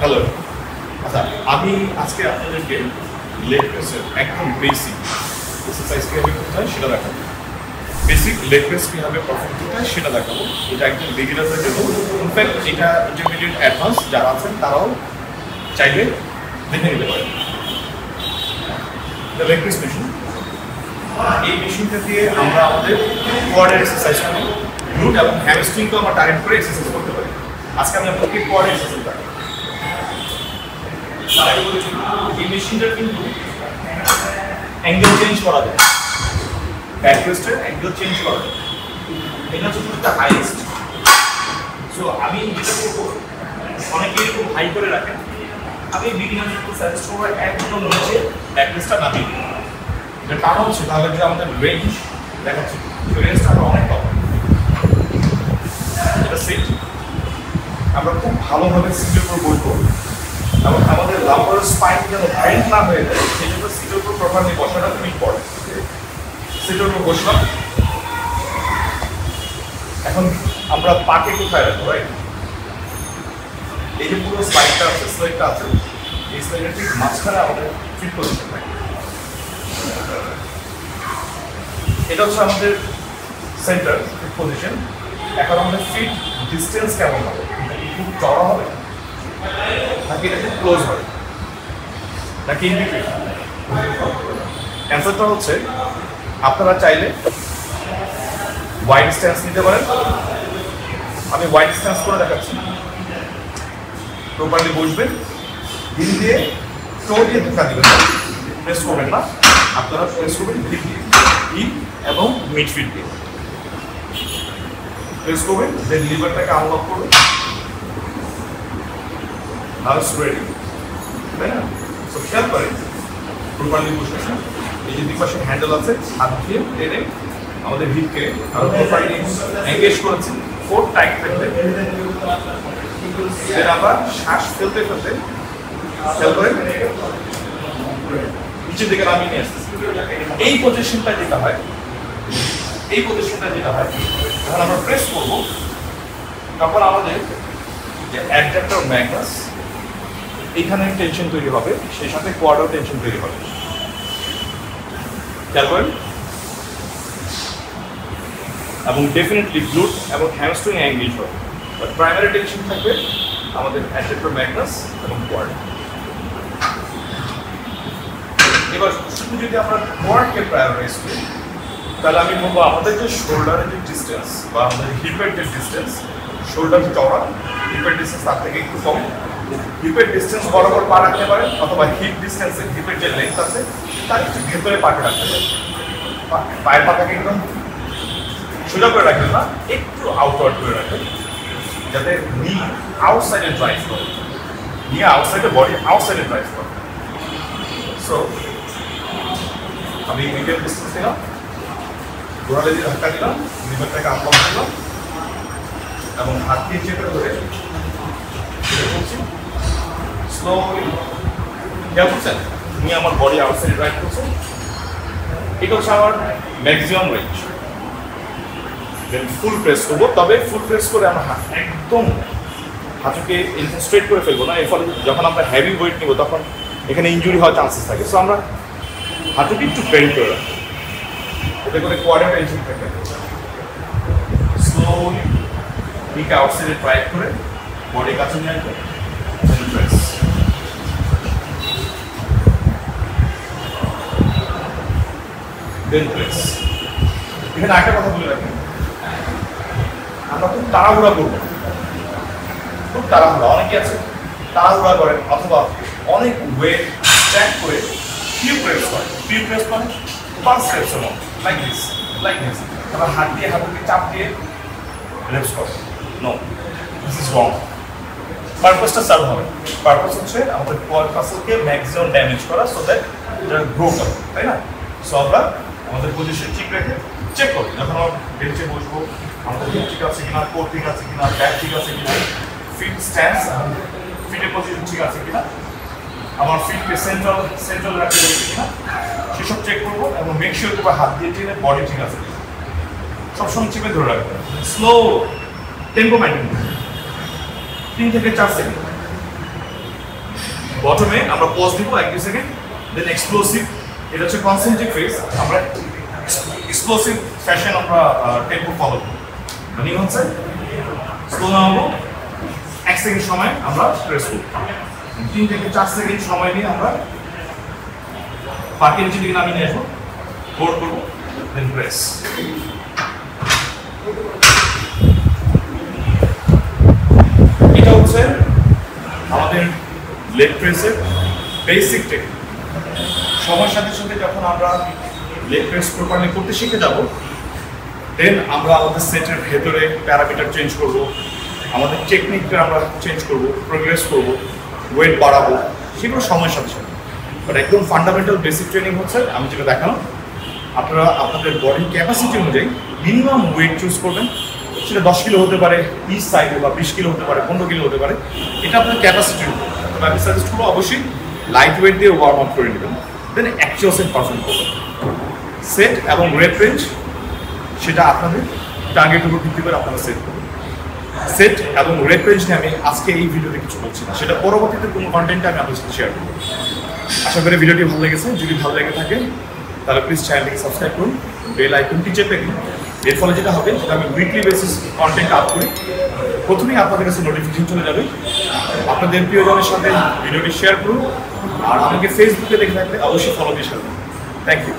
Hello, আচ্ছা আমি আজকে আপনাদেরকে লেগ প্রেসের একদম বেসিক এক্সারসাইজ কীভাবে করতে হয় সেটা দেখাবো। বেসিক লেগ প্রেস কীভাবে পারফর্ম করতে হয় সেটা দেখাবো। এটা একদম বিগিনারদের জন্য, ইনফ্যাক্ট এটা ইন্টারমিডিয়েট অ্যাডভান্স যারা আছেন তারাও চাইলে দেখে নিতে পারেন। লেগ প্রেস মেশিন, এই মেশিনটা দিয়ে আমরা আমাদের কোয়াডের এক্সারসাইজ করি, গ্লুট এবং হ্যামস্ট্রিংকেও আমরা টার্গেট করে এক্সারসাইজ করতে পারি। আজকে আমি আপনাকে কোয়াডের এক্সারসাইজ দেখাবো। এই মেশিনটা কিন্তু অ্যাঙ্গেল চেঞ্জ করা যায়, ব্যাক রেস্টের অ্যাঙ্গেল চেঞ্জ করা যায়। এটা হচ্ছে একটা হাইয়েস্ট। সো আমি যেটা করবো, অনেকে এরকম হাই করে রাখেন, আমি বিগিনারদের সাজেস্ট করবো একদম নিচে ব্যাক রেস্টটা নামিয়ে দিই। এটা টানা হচ্ছে তাহলে যে আমাদের রেঞ্জ দেখাচ্ছে, রেঞ্জটা আমরা অনেক পাবো। এটা সেট আমরা খুব ভালোভাবে সিটের উপর বসবো এবং আমাদের লাম্বার স্পাইন যেন ব্যান্ড না হয়ে যায় সেই জন্য সিটের উপর প্রপারলি বসাটা খুব ইম্পর্টেন্ট। সিটের উপর বসলাম, এখন আমরা পাকে কোথায় রাখবো, রাইট? এই যে পুরো স্লাইডটা আছে, স্লাইডটা আছে, এই স্লাইডের ঠিক মাঝখানে আমাদের ফিট পজিশন থাকে। এটা হচ্ছে আমাদের সেন্টার ফিট পজিশন। এখন আমাদের ফিট ডিস্টেন্স কেমন হবে? খুব চড়া হবে নাকি এটা খুব ক্লোজ হবে নাকি ইন বিটুইন? অ্যান্সারটা হচ্ছে আপনারা চাইলে ওয়াইড স্ট্যান্স নিতে পারেন। আমি ওয়াইড স্ট্যান্স করে দেখাচ্ছি। প্রপারলি বসবেন, দিন দিয়ে টো দিয়ে ঢোকা দিবেন না, প্রেস করবেন না, আপনারা প্রেস করবেন ফিট দিয়ে, ইন এবং মিড ফিট দিয়ে প্রেস করবেন, দেন লিভারটাকে আনলক করবেন। নাও ইটস রেডি, তাই না? সো খেয়াল করেন প্রপারলি বসেছেন। এই যে দুই পাশে হ্যান্ডেল আছে, হাত দিয়ে টেনে আমাদের হিপকে আরো প্রপারলি এঙ্গেজ করেছি। ফোর টাইট ফেলতে, দেন আবার শ্বাস ফেলতে ফেলতে খেয়াল করেন নিচের দিকে নামিয়ে নিয়ে আসতেছি। এই পজিশনটা যেটা হয়, যখন আমরা প্রেস করবো তখন আমাদের যে অ্যাডডাক্টর ম্যাগনাস এইখানে টেনশন তৈরি হবে, সেই সাথে কোয়াডও টেনশন তৈরি হবে। খেয়াল করেন, এবং ডেফিনেটলি গ্লুট এবং হ্যামস্ট্রিং এঙ্গেজ হবে, বাট প্রাইমারি টেনশন থাকবে আমাদের অ্যাডডাক্টর ম্যাগনাস এবং কোয়াড। এবার শুধু যদি আমরা কোয়াডকে প্রায়োরাইজ করি তাহলে আমি বলবো আমাদের যে শোল্ডারের যে ডিস্টেন্স বা আমাদের হিপের যে ডিস্টেন্স, শোল্ডার চওড়া, হিপের ডিস্টেন্স তার থেকে একটু কম। হিপের ডিস্টেন্স বরাবর পা রাখতে পারেন, অথবা হিপ ডিস্টেন্সে হিপের যে লেন্থ আছে তার একটু ভেতরে পাকে রাখতে পারেন। পায়ের পাতাকে একদম সোজা করে রাখবেন না, একটু আউটওয়ার্ড করে রাখবেন, যাতে নি আউটসাইডে ড্রাইভ করে, নি আউটসাইডে, বডি আউটসাইডে ড্রাইভ করে। সো আমি মিডিয়াম ডিস্টেন্স দিলাম, গোড়ালে দিয়ে ধাক্কা দিলাম, লিভারটাকে আনলক দিলাম এবং হাত দিয়ে চেপে ধরে করছি স্লোলি। খেয়াল করছেন তুমি আমার বডি আউটসাইড ড্রাইভ করছে। এটা হচ্ছে আমার ম্যাক্সিমাম রেঞ্জ। দেন ফুল প্রেস করবো, তবে ফুল প্রেস করে আমরা একদম হাঁটুকে স্ট্রেট করে ফেলবো না, এর ফলে যখন আমরা হেভি ওয়েট নিব তখন এখানে ইনজুরি হওয়ার চান্সেস থাকে। সো আমরা হাঁটুকে একটু বেন্ড করে রাখবো, এতে করে কোয়াডে টেনশন থাকে। স্লোলি নিকে আউটসাইডে ড্রাইভ করে বডি কাছে নিয়ে আসবে, দেন প্রেস। দেন প্রেস। এখানে একটা কথা বলে রাখি, আমরা খুব তাড়াহুড়া করবো, খুব তাড়াহুড়া। অনেকে আছে তাড়াহুড়া করেন অথবা অনেক ওয়েট স্ট্যাক করে ফিউ প্রেস করে, পাঁচ রেপস এর মতো, লাইক দিস। তারপর হাত দিয়ে হাতুকে চাপ দিয়ে রেপস করে। No, this is wrong. পারপাসটা সার্ভ হবে। পারপাস হচ্ছে আমাদের কোয়াড মাসলকে ম্যাক্সিমাম ড্যামেজ করা, সো দ্যাট এটা গ্রো করে, তাই না? সো আমরা আমাদের পজিশন ঠিক রেখে চেক করি, যখন আমরা বেঞ্চে বসবো আমাদের হিপ ঠিক আছে কিনা, কোর ঠিক আছে কিনা, ব্যাক ঠিক আছে কিনা, ফিট স্ট্যান্স, ফিটের পজিশন ঠিক আছে কিনা, আমার ফিটকে সেন্ট্রাল রাখতে পেরেছি কিনা, সেসব চেক করবো এবং মেক শিওর তোমার হাত দিয়ে টেনে বডি ঠিক আছে সবসময় চেপে ধরে রাখবে। স্লো টেম্পো মেইনটেইন 3 থেকে 4 সেকেন্ড। বটমে আমরা পজ দিব 1-2 সেকেন্ড, দেন এক্সপ্লোসিভ, এটা হচ্ছে কনসেন্ট্রিক ফেজ। আমরা এক্সপ্লোসিভ ফ্যাশন আমরা টেম্পো ফলো করব। মানে হচ্ছে স্লো নামাবো, 1 সেকেন্ড সময় আমরা প্রেস করব, 3 থেকে 4 সেকেন্ড সময় নিয়ে আমরা পাকের নিচে দিকে নামিয়ে নিয়ে আসবো, হোল্ড করবো, দেন প্রেস। এটা হচ্ছে আমাদের লেগ প্রেসের বেসিক টেকনিক। সময়ের সাথে সাথে যখন আমরা লেগ প্রেস প্রপারলি করতে শিখে যাব, দেন আমরা আমাদের সেটের ভেতরে প্যারামিটার চেঞ্জ করব, আমাদের টেকনিকটা আমরা চেঞ্জ করব, প্রোগ্রেস করব, ওয়েট বাড়াবো, সেগুলো সময়ের সাথে সাথে। বাট একদম ফান্ডামেন্টাল বেসিক ট্রেনিং হচ্ছে আমি যেটা দেখালাম, আপনারা আপনাদের বডির ক্যাপাসিটি অনুযায়ী মিনিমাম ওয়েট চুজ করবেন। সেটা 10 কিলো হতে পারে, 20 সাইডে বা 20 কিলো হতে পারে, 15 কিলো হতে পারে, এটা আপনার ক্যাপাসিটির উপর। তবে আমি সাজেস্ট করবো অবশ্যই লাইট ওয়েট দিয়ে ওয়ার্ম আপ করে নেবেন, দেন অ্যাকচুয়াল সেট পারফর্ম করবেন। সেট এবং রেপ রেঞ্জ সেটা আপনাদের টার্গেটের উপর ভিত্তি করে আপনারা সেট করবেন। সেট এবং রেপ রেঞ্জ নিয়ে আমি আজকে এই ভিডিওতে কিছু বলছি না, সেটা পরবর্তীতে কোনো কন্টেন্টে আমি আপনাদের সাথে শেয়ার করবো। আশা করি ভিডিওটি ভালো লেগেছে। যদি ভালো লেগে থাকে তাহলে প্লিজ চ্যানেলটিকে সাবস্ক্রাইব করুন, বেল আইকনটি চেপে দিন। এর ফলে যেটা হবে সেটা আমি উইকলি বেসিস কন্টেন্ট আপ করি, প্রথমেই আপনাদের কাছে নোটিফিকেশন চলে যাবে। আপনাদের প্রিয়জনের সাথে ভিডিওটি শেয়ার করুন, আর আমাকে ফেসবুকে দেখে থাকলে অবশ্যই ফলো দিয়ে শেয়ার করুন। Thank you.